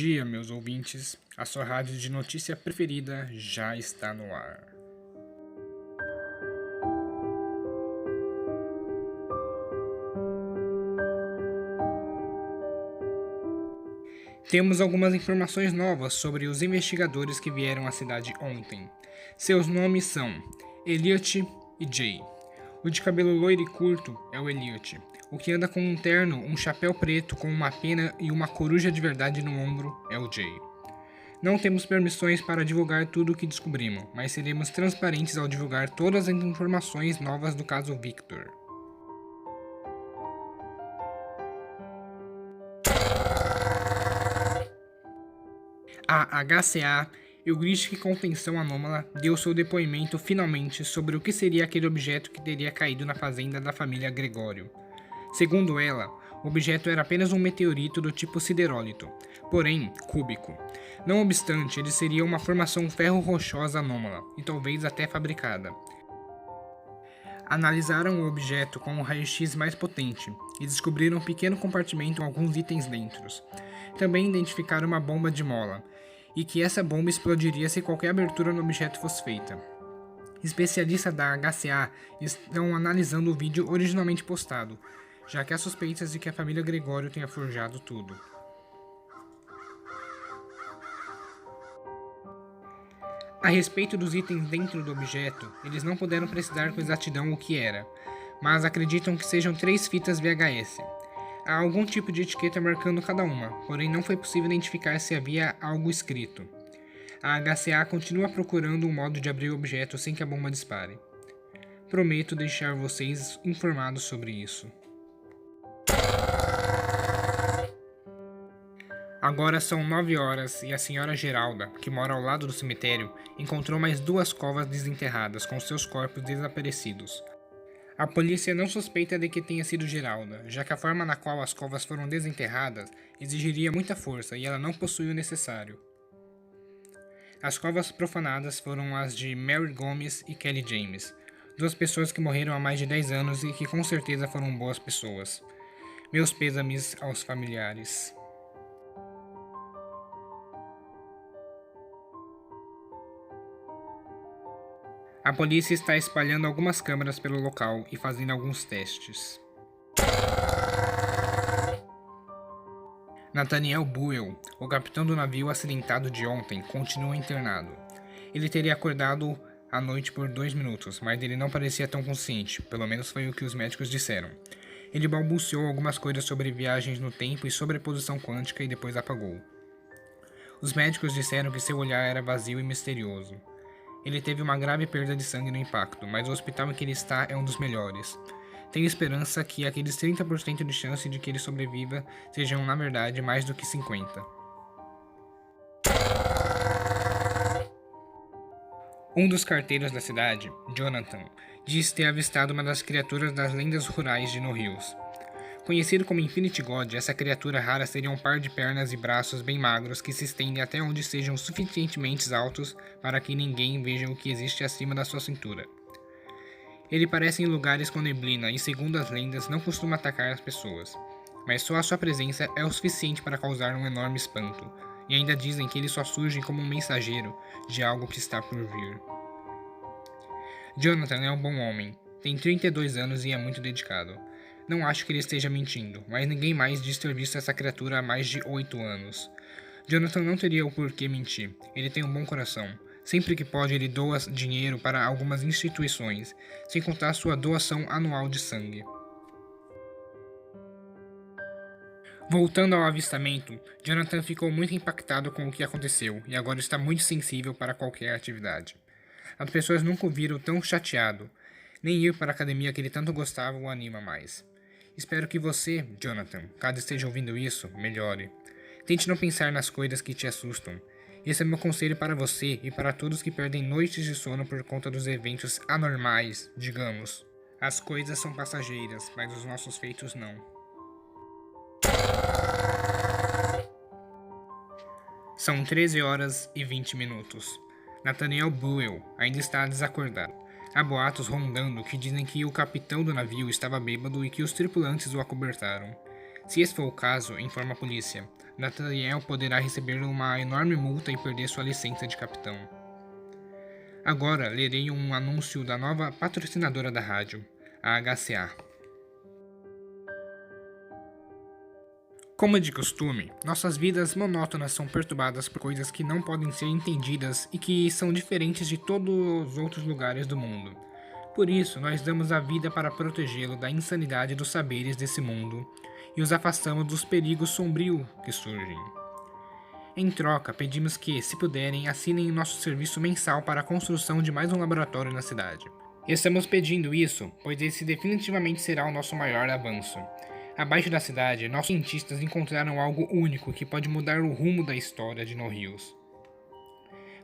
dia, meus ouvintes. A sua rádio de notícia preferida já está no ar. Temos algumas informações novas sobre os investigadores que vieram à cidade ontem. Seus nomes são Elliot e Jay. O de cabelo loiro e curto é o Elliot. O que anda com um terno, um chapéu preto com uma pena e uma coruja de verdade no ombro é o Jay. Não temos permissões para divulgar tudo o que descobrimos, mas seremos transparentes ao divulgar todas as informações novas do caso Victor. A HCA, Heurística e Contenção Anômala, deu seu depoimento finalmente sobre o que seria aquele objeto que teria caído na fazenda da família Gregório. Segundo ela, o objeto era apenas um meteorito do tipo siderólito, porém cúbico. Não obstante, ele seria uma formação ferro-rochosa anômala, e talvez até fabricada. Analisaram o objeto com um raio-x mais potente e descobriram um pequeno compartimento com alguns itens dentro. Também identificaram uma bomba de mola, e que essa bomba explodiria se qualquer abertura no objeto fosse feita. Especialistas da HCA estão analisando o vídeo originalmente postado, já que há suspeitas de que a família Gregório tenha forjado tudo. A respeito dos itens dentro do objeto, eles não puderam precisar com exatidão o que era, mas acreditam que sejam 3 fitas VHS. Há algum tipo de etiqueta marcando cada uma, porém não foi possível identificar se havia algo escrito. A HCA continua procurando um modo de abrir o objeto sem que a bomba dispare. Prometo deixar vocês informados sobre isso. Agora são 9 horas e a senhora Geralda, que mora ao lado do cemitério, encontrou mais 2 covas desenterradas com seus corpos desaparecidos. A polícia não suspeita de que tenha sido Geralda, já que a forma na qual as covas foram desenterradas exigiria muita força e ela não possui o necessário. As covas profanadas foram as de Mary Gomes e Kelly James, 2 pessoas que morreram há mais de 10 anos e que com certeza foram boas pessoas. Meus pêsames aos familiares. A polícia está espalhando algumas câmeras pelo local e fazendo alguns testes. Nathaniel Buell, o capitão do navio acidentado de ontem, continua internado. Ele teria acordado à noite por 2 minutos, mas ele não parecia tão consciente, pelo menos foi o que os médicos disseram. Ele balbuciou algumas coisas sobre viagens no tempo e sobreposição quântica e depois apagou. Os médicos disseram que seu olhar era vazio e misterioso. Ele teve uma grave perda de sangue no impacto, mas o hospital em que ele está é um dos melhores. Tenho esperança que aqueles 30% de chance de que ele sobreviva sejam, na verdade, mais do que 50%. Um dos carteiros da cidade, Jonathan, diz ter avistado uma das criaturas das lendas rurais de No Hills. Conhecido como Infinity God, essa criatura rara seria um par de pernas e braços bem magros que se estendem até onde sejam suficientemente altos para que ninguém veja o que existe acima da sua cintura. Ele aparece em lugares com neblina e, segundo as lendas, não costuma atacar as pessoas, mas só a sua presença é o suficiente para causar um enorme espanto, e ainda dizem que ele só surge como um mensageiro de algo que está por vir. Jonathan é um bom homem, tem 32 anos e é muito dedicado. Não acho que ele esteja mentindo, mas ninguém mais diz ter visto essa criatura há mais de 8 anos. Jonathan não teria o porquê mentir, ele tem um bom coração. Sempre que pode, ele doa dinheiro para algumas instituições, sem contar sua doação anual de sangue. Voltando ao avistamento, Jonathan ficou muito impactado com o que aconteceu e agora está muito sensível para qualquer atividade. As pessoas nunca o viram tão chateado, nem ir para a academia que ele tanto gostava o anima mais. Espero que você, Jonathan, caso esteja ouvindo isso, melhore. Tente não pensar nas coisas que te assustam. Esse é meu conselho para você e para todos que perdem noites de sono por conta dos eventos anormais, digamos. As coisas são passageiras, mas os nossos feitos não. São 13 horas e 20 minutos. Nathaniel Buell ainda está desacordado. Há boatos rondando que dizem que o capitão do navio estava bêbado e que os tripulantes o acobertaram. Se esse for o caso, informa a polícia. Nathaniel poderá receber uma enorme multa e perder sua licença de capitão. Agora lerei um anúncio da nova patrocinadora da rádio, a HCA. Como é de costume, nossas vidas monótonas são perturbadas por coisas que não podem ser entendidas e que são diferentes de todos os outros lugares do mundo. Por isso, nós damos a vida para protegê-lo da insanidade dos saberes desse mundo e os afastamos dos perigos sombrios que surgem. Em troca, pedimos que, se puderem, assinem nosso serviço mensal para a construção de mais um laboratório na cidade. Estamos pedindo isso, pois esse definitivamente será o nosso maior avanço. Abaixo da cidade, nossos cientistas encontraram algo único que pode mudar o rumo da história de No Hills.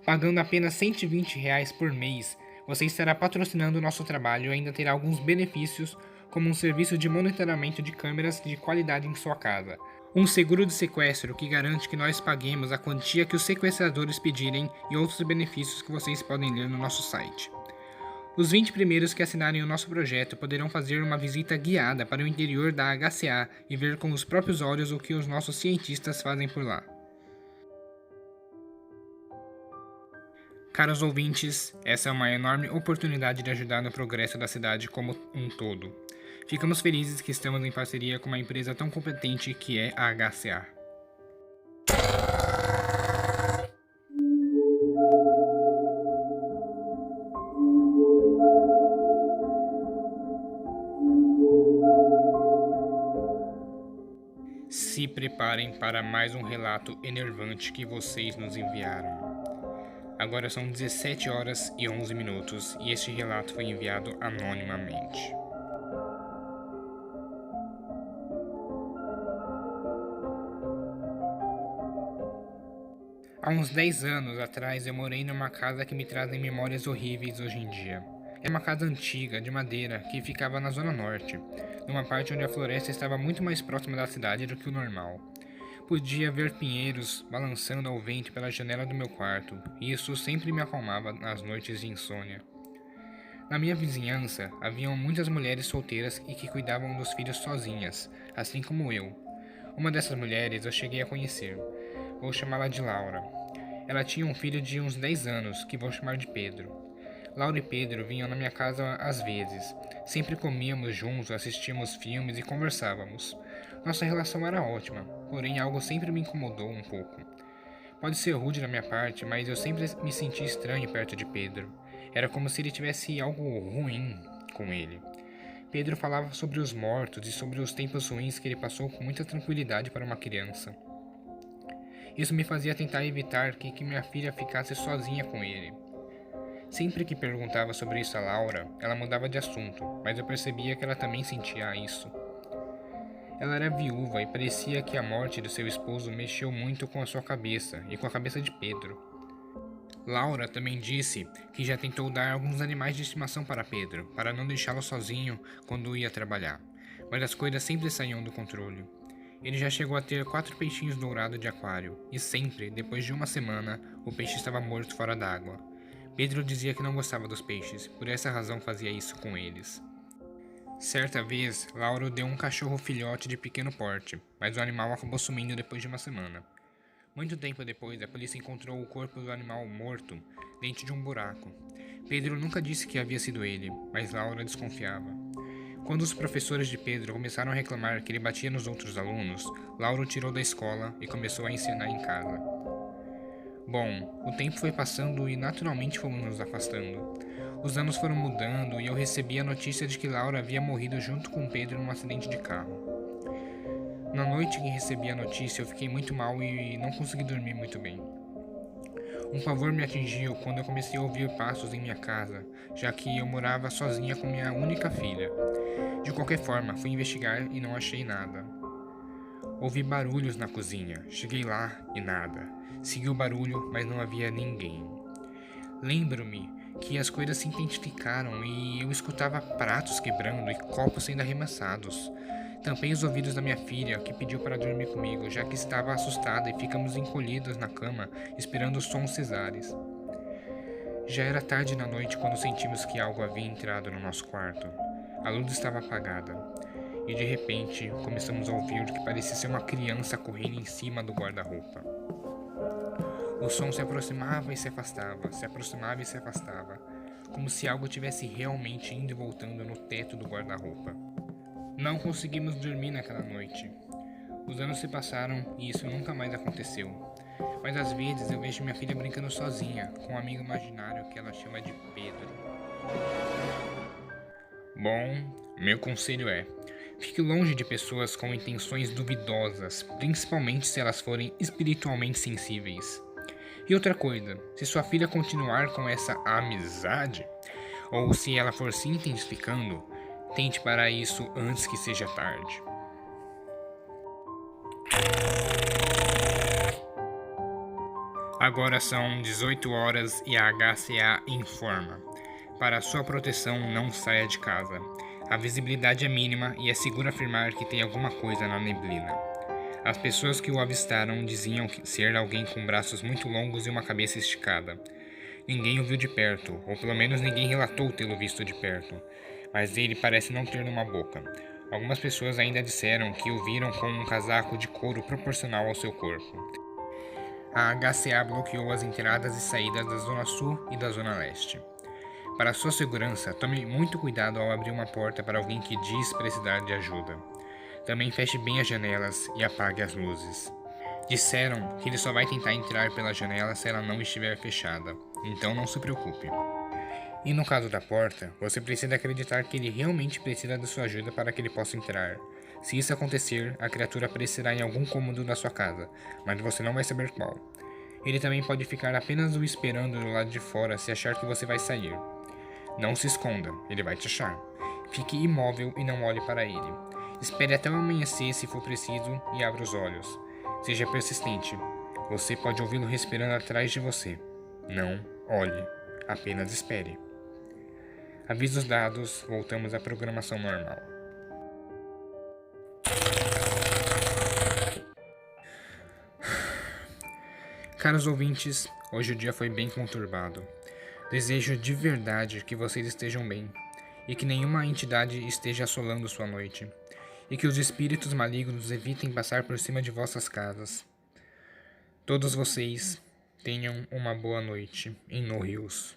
Pagando apenas R$120 por mês, você estará patrocinando o nosso trabalho e ainda terá alguns benefícios, como um serviço de monitoramento de câmeras de qualidade em sua casa, um seguro de sequestro que garante que nós paguemos a quantia que os sequestradores pedirem e outros benefícios que vocês podem ler no nosso site. Os 20 primeiros que assinarem o nosso projeto poderão fazer uma visita guiada para o interior da HCA e ver com os próprios olhos o que os nossos cientistas fazem por lá. Caros ouvintes, essa é uma enorme oportunidade de ajudar no progresso da cidade como um todo. Ficamos felizes que estamos em parceria com uma empresa tão competente que é a HCA. Se preparem para mais um relato enervante que vocês nos enviaram. Agora são 17 horas e 11 minutos e este relato foi enviado anonimamente. Há uns 10 anos atrás eu morei numa casa que me trazem memórias horríveis hoje em dia. É uma casa antiga, de madeira, que ficava na zona norte, numa parte onde a floresta estava muito mais próxima da cidade do que o normal. Podia ver pinheiros balançando ao vento pela janela do meu quarto, e isso sempre me acalmava nas noites de insônia. Na minha vizinhança, haviam muitas mulheres solteiras e que cuidavam dos filhos sozinhas, assim como eu. Uma dessas mulheres eu cheguei a conhecer. Vou chamá-la de Laura. Ela tinha um filho de uns 10 anos, que vou chamar de Pedro. Laura e Pedro vinham na minha casa às vezes. Sempre comíamos juntos, assistíamos filmes e conversávamos. Nossa relação era ótima, porém algo sempre me incomodou um pouco. Pode ser rude da minha parte, mas eu sempre me senti estranho perto de Pedro. Era como se ele tivesse algo ruim com ele. Pedro falava sobre os mortos e sobre os tempos ruins que ele passou com muita tranquilidade para uma criança. Isso me fazia tentar evitar que minha filha ficasse sozinha com ele. Sempre que perguntava sobre isso a Laura, ela mudava de assunto, mas eu percebia que ela também sentia isso. Ela era viúva e parecia que a morte do seu esposo mexeu muito com a sua cabeça e com a cabeça de Pedro. Laura também disse que já tentou dar alguns animais de estimação para Pedro, para não deixá-lo sozinho quando ia trabalhar, mas as coisas sempre saíam do controle. Ele já chegou a ter 4 peixinhos dourados de aquário, e sempre, depois de uma semana, o peixe estava morto fora d'água. Pedro dizia que não gostava dos peixes, por essa razão fazia isso com eles. Certa vez, Laura deu um cachorro filhote de pequeno porte, mas o animal acabou sumindo depois de uma semana. Muito tempo depois, a polícia encontrou o corpo do animal morto dentro de um buraco. Pedro nunca disse que havia sido ele, mas Laura desconfiava. Quando os professores de Pedro começaram a reclamar que ele batia nos outros alunos, Laura o tirou da escola e começou a ensinar em casa. Bom, o tempo foi passando e naturalmente fomos nos afastando. Os anos foram mudando e eu recebi a notícia de que Laura havia morrido junto com Pedro num acidente de carro. Na noite que recebi a notícia, eu fiquei muito mal e não consegui dormir muito bem. Um pavor me atingiu quando eu comecei a ouvir passos em minha casa, já que eu morava sozinha com minha única filha. De qualquer forma, fui investigar e não achei nada. Ouvi barulhos na cozinha. Cheguei lá e nada. Segui o barulho, mas não havia ninguém. Lembro-me que as coisas se intensificaram e eu escutava pratos quebrando e copos sendo arremessados. Tampei os ouvidos da minha filha, que pediu para dormir comigo, já que estava assustada, e ficamos encolhidos na cama, esperando os sons cesarem. Já era tarde na noite quando sentimos que algo havia entrado no nosso quarto. A luz estava apagada. e de repente começamos a ouvir o que parecia ser uma criança correndo em cima do guarda-roupa. O som se aproximava e se afastava, se aproximava e se afastava, como se algo tivesse realmente indo e voltando no teto do guarda-roupa. Não conseguimos dormir naquela noite. Os anos se passaram e isso nunca mais aconteceu. Mas às vezes eu vejo minha filha brincando sozinha com um amigo imaginário que ela chama de Pedro. Bom, meu conselho é: fique longe de pessoas com intenções duvidosas, principalmente se elas forem espiritualmente sensíveis. E outra coisa, se sua filha continuar com essa amizade, ou se ela for se intensificando, tente parar isso antes que seja tarde. Agora são 18 horas e a HCA informa: para sua proteção, não saia de casa. A visibilidade é mínima e é seguro afirmar que tem alguma coisa na neblina. As pessoas que o avistaram diziam ser alguém com braços muito longos e uma cabeça esticada. Ninguém o viu de perto, ou pelo menos ninguém relatou tê-lo visto de perto, mas ele parece não ter uma boca. Algumas pessoas ainda disseram que o viram com um casaco de couro proporcional ao seu corpo. A HCA bloqueou as entradas e saídas da Zona Sul e da Zona Leste. Para sua segurança, tome muito cuidado ao abrir uma porta para alguém que diz precisar de ajuda. Também feche bem as janelas e apague as luzes. Disseram que ele só vai tentar entrar pela janela se ela não estiver fechada, então não se preocupe. E no caso da porta, você precisa acreditar que ele realmente precisa da sua ajuda para que ele possa entrar. Se isso acontecer, a criatura aparecerá em algum cômodo da sua casa, mas você não vai saber qual. Ele também pode ficar apenas o esperando do lado de fora se achar que você vai sair. Não se esconda, ele vai te achar. Fique imóvel e não olhe para ele. Espere até o amanhecer se for preciso e abra os olhos. Seja persistente. Você pode ouvi-lo respirando atrás de você. Não olhe, apenas espere. Avisos dados, voltamos à programação normal. Caros ouvintes, hoje o dia foi bem conturbado. Desejo de verdade que vocês estejam bem e que nenhuma entidade esteja assolando sua noite, e que os espíritos malignos evitem passar por cima de vossas casas. Todos vocês tenham uma boa noite em No Rios.